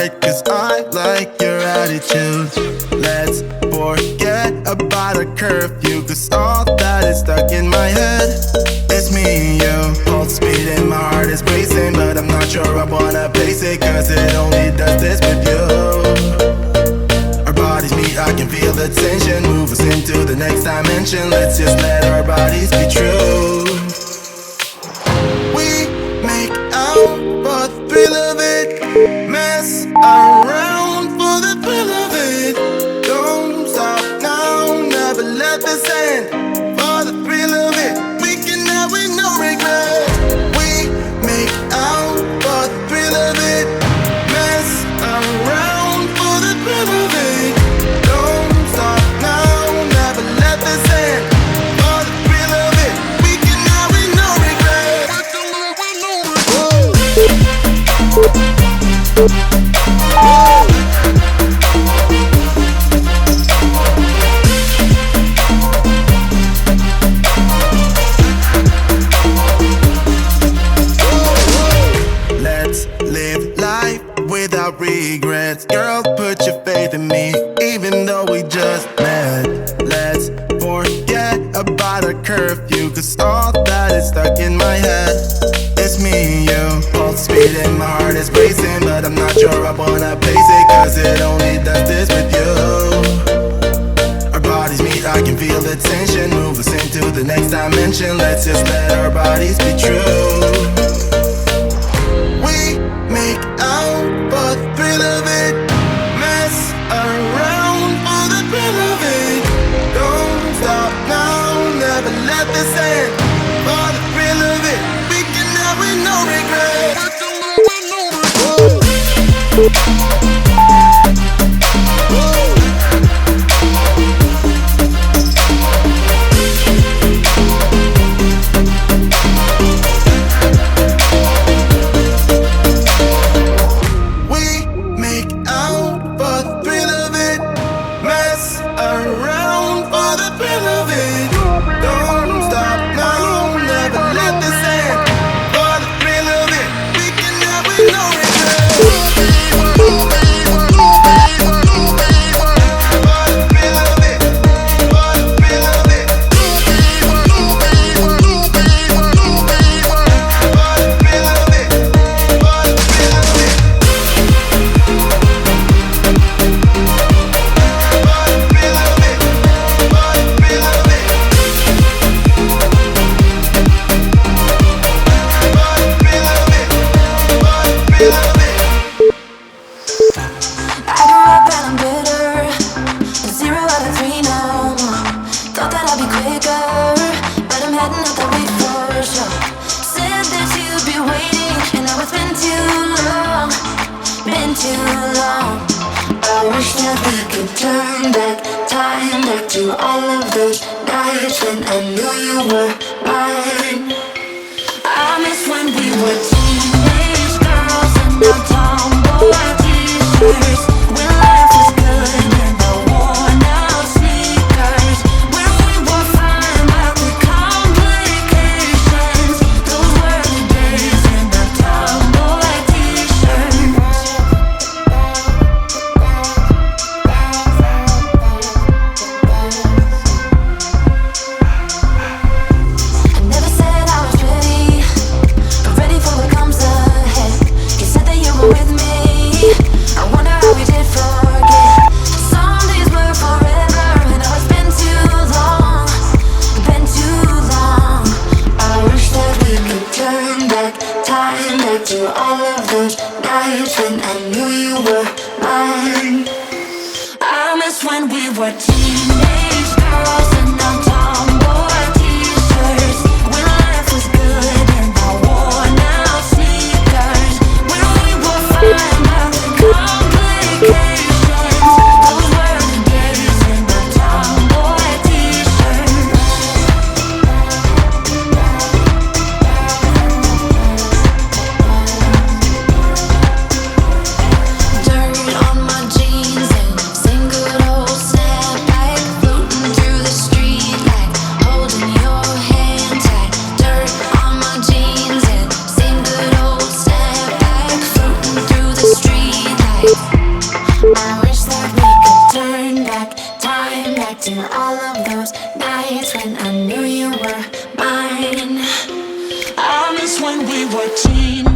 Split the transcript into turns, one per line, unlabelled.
right, cause I like your attitude. Let's forget about a curfew, cause all that is stuck in my head. It's me and you, pulse speed and my heart is racing, but I'm not sure I wanna face it, cause it only does this with you. Our bodies meet, I can feel the tension, move us into the next dimension. Let's just let our bodies be true. We make out for the thrill of it, mess around for the thrill of it. Don't stop now, never let this end. For the thrill of it, we can have with no regret. We make out for the thrill of it, mess around for the thrill of it. Don't stop now, never let this end. For the thrill of it, we can have with no regret. Let's live life without regrets. Girl, put your faith in me, even though we just met. Let's forget about a curfew, cause all that is stuck in my head. It's me and you, pulse speed and my heart is racing, but I'm not sure I wanna pace it, cause it only does this with you. Our bodies meet, I can feel the tension, move us into the next dimension. Let's just let our bodies be true. We make out for the thrill of it, mess around for the thrill of it. Don't stop now, never let this end. For the thrill of it, we can have with no regret. We make out for the thrill of it, mess around for the thrill of it. Don't stop now, never let this end. For the thrill of it, we can have with no regret. For the thrill of it, for the thrill of it. For the thrill of it, for the thrill of it.
I grew up and I'm bitter, a 0 out of 3 now. Thought that I'd be quicker, but I'm heading out that way for sure. Said that you'd be waiting, and now it's been too long, been too long. I wish that we could turn back time, back to all of those nights when I knew you were mine. I miss when we were teenage girls and our tomboy t-shirts, when life was good and the worn out sneakers, when we were fine about the complications. Those were the days in the tomboy t-shirts. I never said I was ready, but ready for what comes ahead. You said that you were with me. I wonder how we did forget. Some days were forever, and now it's been too long, been too long. I wish that we could turn back time, back to all of those nights when I knew you were mine. I miss when we were teenage girls and our tomboy t-shirts, when life was good and our worn out sneakers, when we were fine about the complications. Those were the days in the tomboy t-shirts. Dirt on my jeans and sing good old snapback, flute to all of those nights when I knew you were mine.
I miss when we were teens.